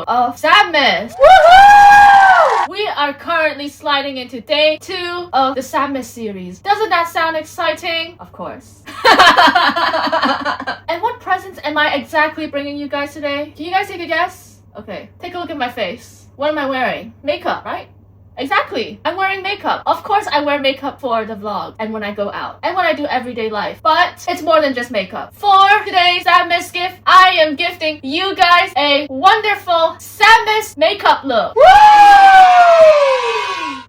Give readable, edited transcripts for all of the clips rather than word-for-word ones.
of Sabmas. Woohoo! We are currently sliding into day 2 of the Sabmas series. Doesn't that sound exciting? Of course. And what presents am I exactly bringing you guys today? Can you guys take a guess? Okay, take a look at my face. What am I wearing? Makeup, right? Exactly. I'm wearing makeup. Of course I wear makeup for the vlog and when I go out and when I do everyday life. But it's more than just makeup. For today's Sabmas gift, I am gifting you guys a wonderful Sabmas makeup look. Woo!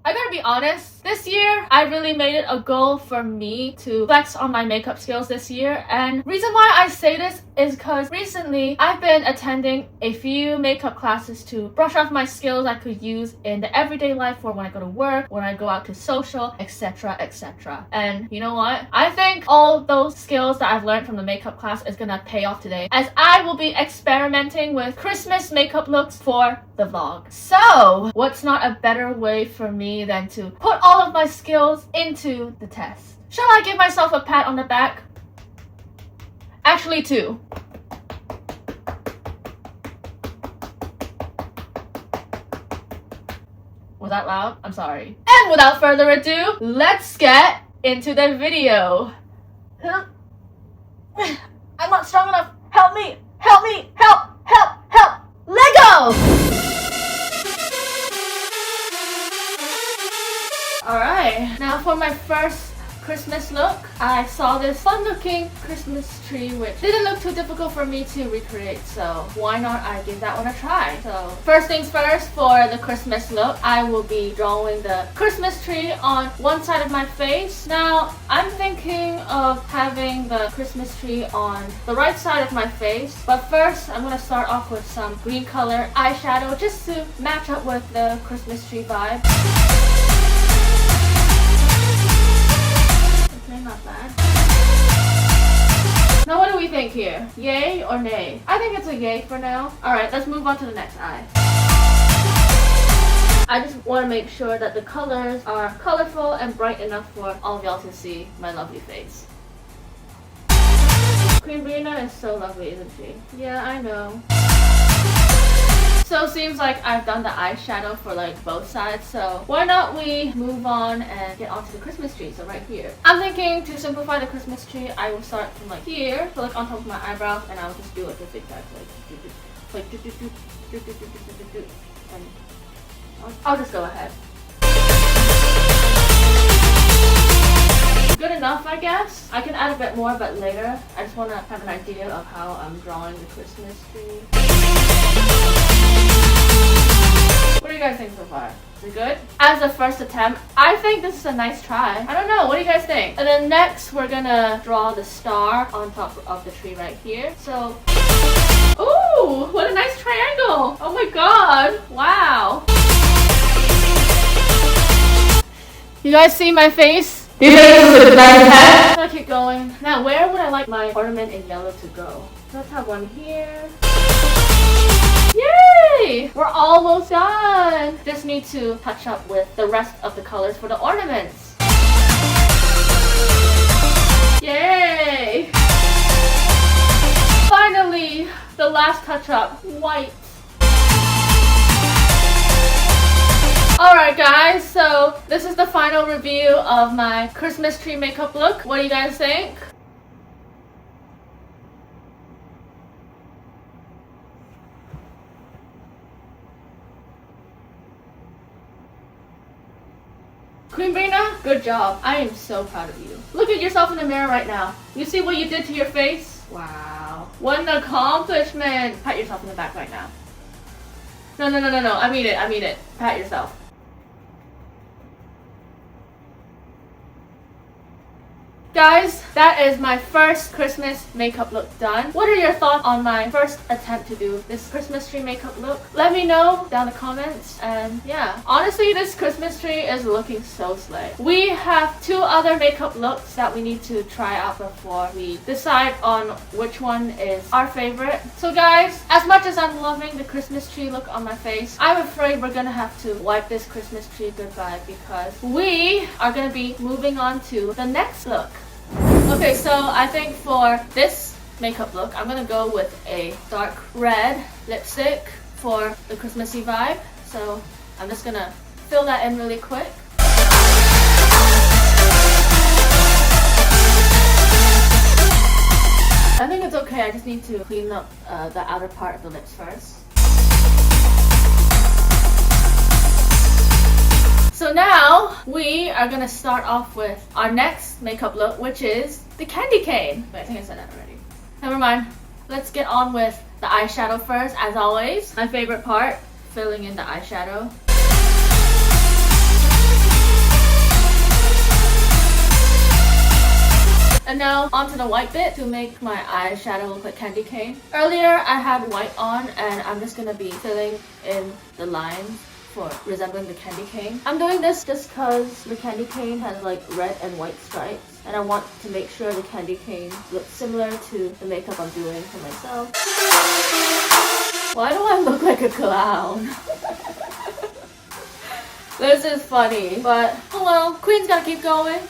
I gotta be honest, this year I really made it a goal for me to flex on my makeup skills this year, and reason why I say this is because recently I've been attending a few makeup classes to brush off my skills I could use in the everyday life for when I go to work, when I go out to social, etc, etc. And you know what? I think all those skills that I've learned from the makeup class is gonna pay off today, as I will be experimenting with Christmas makeup looks for the vlog. So what's not a better way for me than to put all of my skills into the test? Shall I give myself a pat on the back? Actually, 2. Was that loud? I'm sorry. And without further ado, let's get into the video. I'm not strong enough. Help me! Help me! Help! Help! Help! Let go! Alright, now for my first Christmas look, I saw this fun looking Christmas tree which didn't look too difficult for me to recreate, so why not I give that one a try. So first things first, for the Christmas look, I will be drawing the Christmas tree on one side of my face. Now I'm thinking of having the Christmas tree on the right side of my face, but first I'm going to start off with some green color eyeshadow just to match up with the Christmas tree vibe. Okay, not bad. Now what do we think here? Yay or nay? I think it's a yay for now. Alright, let's move on to the next eye. I just want to make sure that the colors are colorful and bright enough for all of y'all to see my lovely face. Queen Brina is so lovely, isn't she? Yeah, I know. So it seems like I've done the eyeshadow for like both sides, so why not we move on and get onto the Christmas tree. So right here, I'm thinking to simplify the Christmas tree, I will start from like here, so like on top of my eyebrows, and I'll just do like a zigzag, and I'll just go ahead. Good enough, I guess. I can add a bit more, but later. I just want to have an idea of how I'm drawing the Christmas tree. What do you guys think so far? Is it good? As a first attempt, I think this is a nice try. I don't know, what do you guys think? And then next, we're gonna draw the star on top of the tree right here. So, ooh, what a nice triangle. Oh my god, wow. You guys see my face? I'll keep going. Now, where would I like my ornament in yellow to go? Let's have one here. Yay! We're almost done! Just need to touch up with the rest of the colors for the ornaments. Yay! Finally, the last touch up, white. Alright guys, so this is the final review of my Christmas tree makeup look. What do you guys think? Queen Brina, good job. I am so proud of you. Look at yourself in the mirror right now. You see what you did to your face? Wow. What an accomplishment. Pat yourself in the back right now. No. I mean it. Pat yourself. Guys, that is my first Christmas makeup look done. What are your thoughts on my first attempt to do this Christmas tree makeup look? Let me know down in the comments. And yeah, honestly, this Christmas tree is looking so slay. We have 2 other makeup looks that we need to try out before we decide on which one is our favorite. So guys, as much as I'm loving the Christmas tree look on my face, I'm afraid we're gonna have to wipe this Christmas tree goodbye because we are gonna be moving on to the next look. Okay, so I think for this makeup look, I'm gonna go with a dark red lipstick for the Christmassy vibe. So I'm just gonna fill that in really quick. I think it's okay, I just need to clean up the outer part of the lips first. So now we are gonna start off with our next makeup look, which is the candy cane. Wait, I think I said that already. Never mind. Let's get on with the eyeshadow first, as always. My favorite part, filling in the eyeshadow. And now onto the white bit to make my eyeshadow look like candy cane. Earlier I had white on and I'm just gonna be filling in the lines for resembling the candy cane. I'm doing this just because the candy cane has like red and white stripes and I want to make sure the candy cane looks similar to the makeup I'm doing for myself. Why do I look like a clown? This is funny, but oh well, Queen's gotta keep going.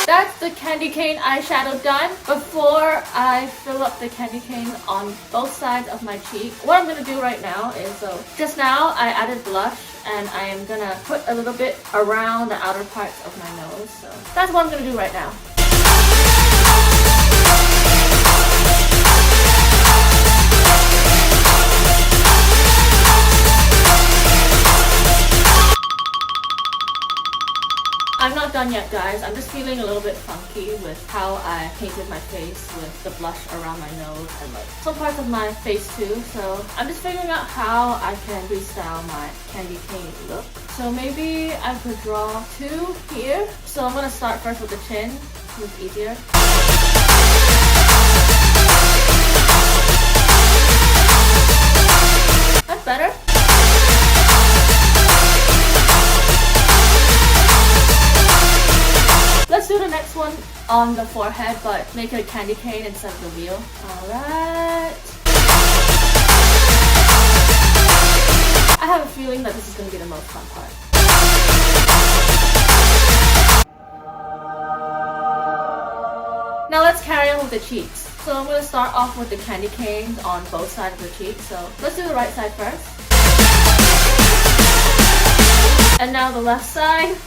That's the candy cane eyeshadow done. Before I fill up the candy cane on both sides of my cheek, what I'm gonna do right now is, just now I added blush and I am gonna put a little bit around the outer parts of my nose. So that's what I'm gonna do right now. I'm not done yet, guys. I'm just feeling a little bit funky with how I painted my face with the blush around my nose and like some parts of my face too. So I'm just figuring out how I can freestyle my candy cane look. So maybe I could draw two here. So I'm gonna start first with the chin. It's easier. That's better. Let's do the next one on the forehead, but make it a candy cane instead of the wheel. Alright. I have a feeling that this is going to be the most fun part. Now let's carry on with the cheeks. So I'm going to start off with the candy canes on both sides of the cheek. So let's do the right side first. And now the left side.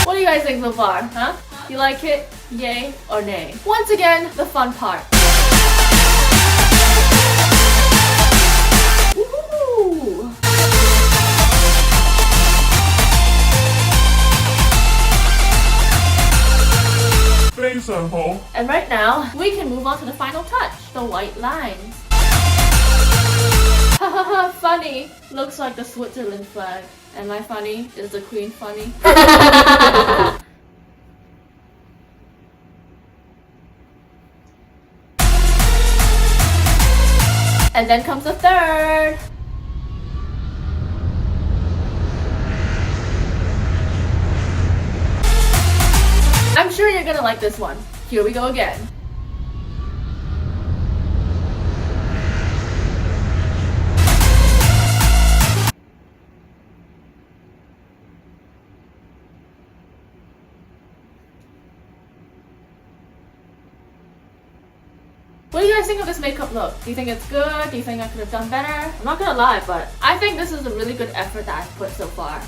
What do you guys think so far, huh? You like it? Yay or nay? Once again, the fun part. Woohoo! Very simple. And right now, we can move on to the final touch, the white lines. Hahaha, funny. Looks like the Switzerland flag. Am I funny? Is the Queen funny? And then comes the third. I'm sure you're gonna like this one. Here we go again. What do you guys think of this makeup look? Do you think it's good? Do you think I could have done better? I'm not gonna lie, but I think this is a really good effort that I've put so far.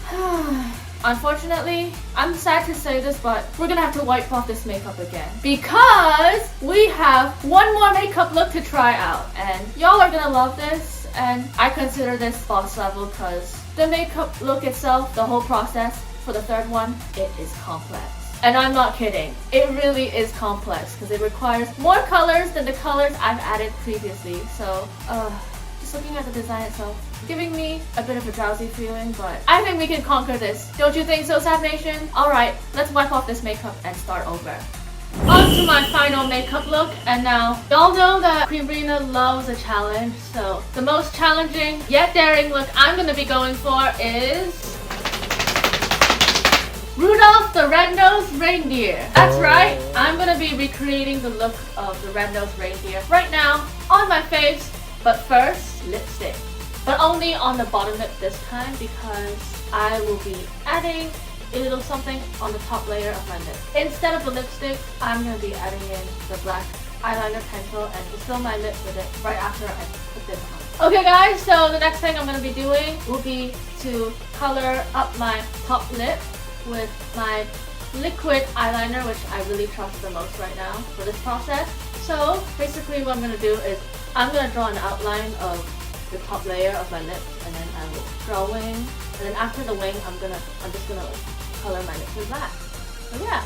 Unfortunately, I'm sad to say this, but we're gonna have to wipe off this makeup again because we have one more makeup look to try out, and y'all are gonna love this. And I consider this boss level because the makeup look itself, the whole process for the third one, it is complex. And I'm not kidding, it really is complex because it requires more colors than the colors I've added previously. So, just looking at the design itself, giving me a bit of a drowsy feeling, but I think we can conquer this. Don't you think so, Sab Nation? Alright, let's wipe off this makeup and start over. On to my final makeup look, and now y'all know that Queen Brina loves a challenge, so the most challenging yet daring look I'm gonna be going for is Rudolph the Red-Nosed Reindeer. That's right, I'm gonna be recreating the look of the red-nosed reindeer right now on my face, but first, lipstick. but only on the bottom lip this time because I will be adding a little something on the top layer of my lip. Instead of the lipstick, I'm going to be adding in the black eyeliner pencil and just fill my lip with it right after I put this on. Okay guys, so the next thing I'm going to be doing will be to color up my top lip with my liquid eyeliner, which I really trust the most right now for this process. So basically what I'm going to do is I'm going to draw an outline of the top layer of my lips, and then I will draw a wing, and then after the wing I'm just gonna color my lips with black. So yeah.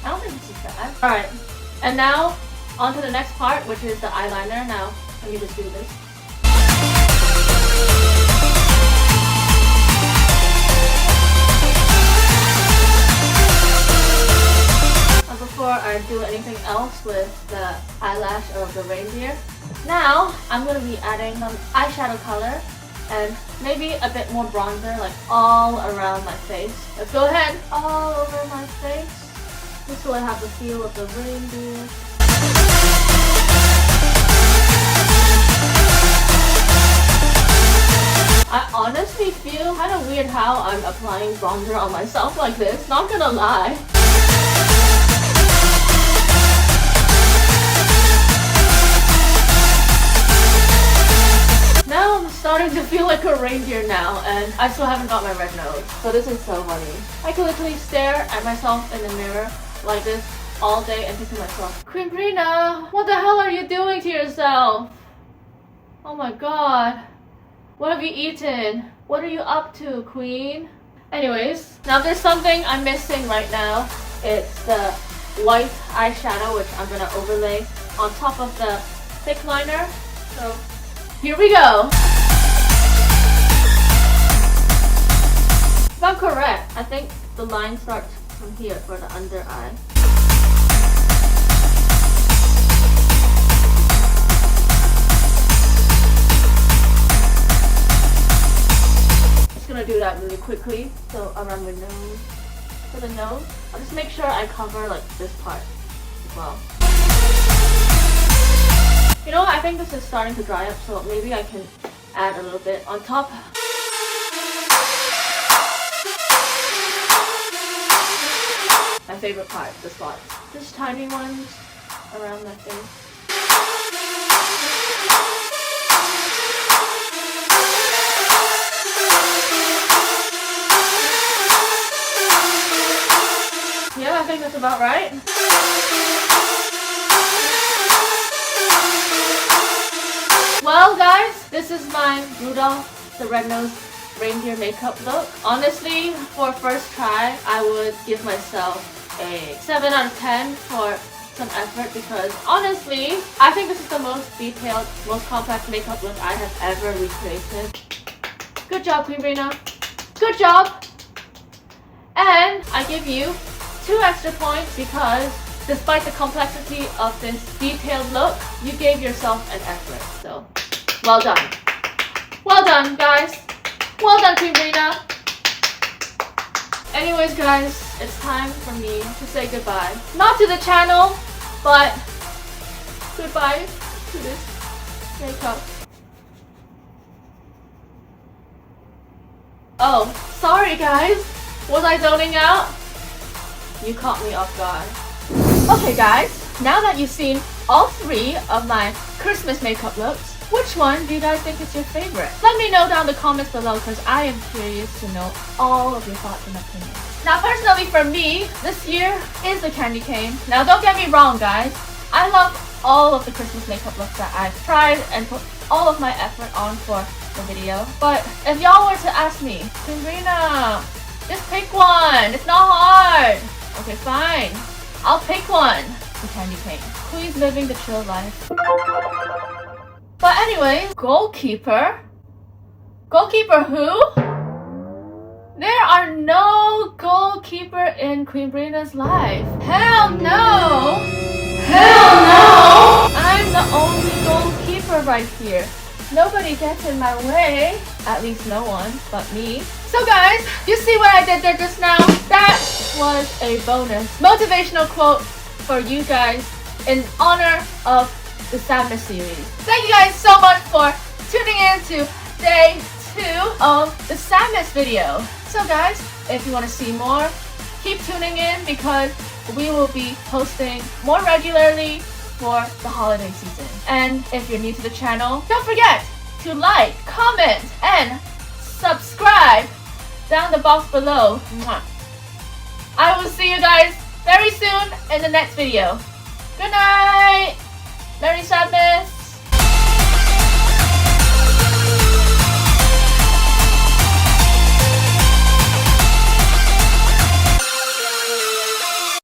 I don't think this is bad. Alright, and now on to the next part, which is the eyeliner. Now let me just do this. Before I do anything else with the eyelash of the reindeer, now I'm going to be adding some eyeshadow color and maybe a bit more bronzer, like all around my face. Let's go ahead, all over my face, just so I have the feel of the reindeer. I honestly feel kind of weird how I'm applying bronzer on myself like this, not gonna lie. Now I'm starting to feel like a reindeer now, and I still haven't got my red nose. So this is so funny. I can literally stare at myself in the mirror like this all day and think to myself, Queen Brina, what the hell are you doing to yourself? Oh my god. What have you eaten? What are you up to, Queen? Anyways, now there's something I'm missing right now. It's the white eyeshadow, which I'm gonna overlay on top of the thick liner. So here we go! If I'm correct, I think the line starts from here for the under eye. Just gonna do that really quickly. So around the nose. For the nose, I'll just make sure I cover like this part as well. You know what, I think this is starting to dry up, so maybe I can add a little bit on top. My favorite part, the spots. Just tiny ones around my face. Yeah, I think that's about right. Well guys, this is my Rudolph the Red-Nosed Reindeer makeup look. Honestly, for first try, I would give myself a 7 out of 10 for some effort because honestly, I think this is the most detailed, most complex makeup look I have ever recreated. Good job, Queen Brina. Good job! And I give you 2 extra points because despite the complexity of this detailed look, you gave yourself an effort. So, well done. Well done, guys. Well done, Queen Brina. Anyways, guys, it's time for me to say goodbye. Not to the channel, but goodbye to this makeup. Oh, sorry, guys. Was I zoning out? You caught me off guard. Okay guys, now that you've seen all 3 of my Christmas makeup looks, which one do you guys think is your favorite? Let me know down in the comments below because I am curious to know all of your thoughts and opinions. Now personally for me, this year is the candy cane. Now don't get me wrong guys, I love all of the Christmas makeup looks that I've tried and put all of my effort on for the video. But if y'all were to ask me, Sabrina, just pick one, it's not hard. Okay, fine. I'll pick one. The candy cane. Please living the chill life. But anyway, goalkeeper? Goalkeeper who? There are no goalkeeper in Queen Brina's life. Hell no! Hell no! I'm the only goalkeeper right here. nobody gets in my way. At least no one but me. So guys, you see what I did there just now? That was a bonus motivational quote for you guys in honor of the Sabmas series. Thank you guys so much for tuning in to day 2 of the Sabmas video. So guys, if you want to see more, keep tuning in because we will be posting more regularly for the holiday season. And if you're new to the channel, don't forget to like, comment, and subscribe down the box below. Mwah. I will see you guys very soon in the next video. Good night! Merry Sabmas!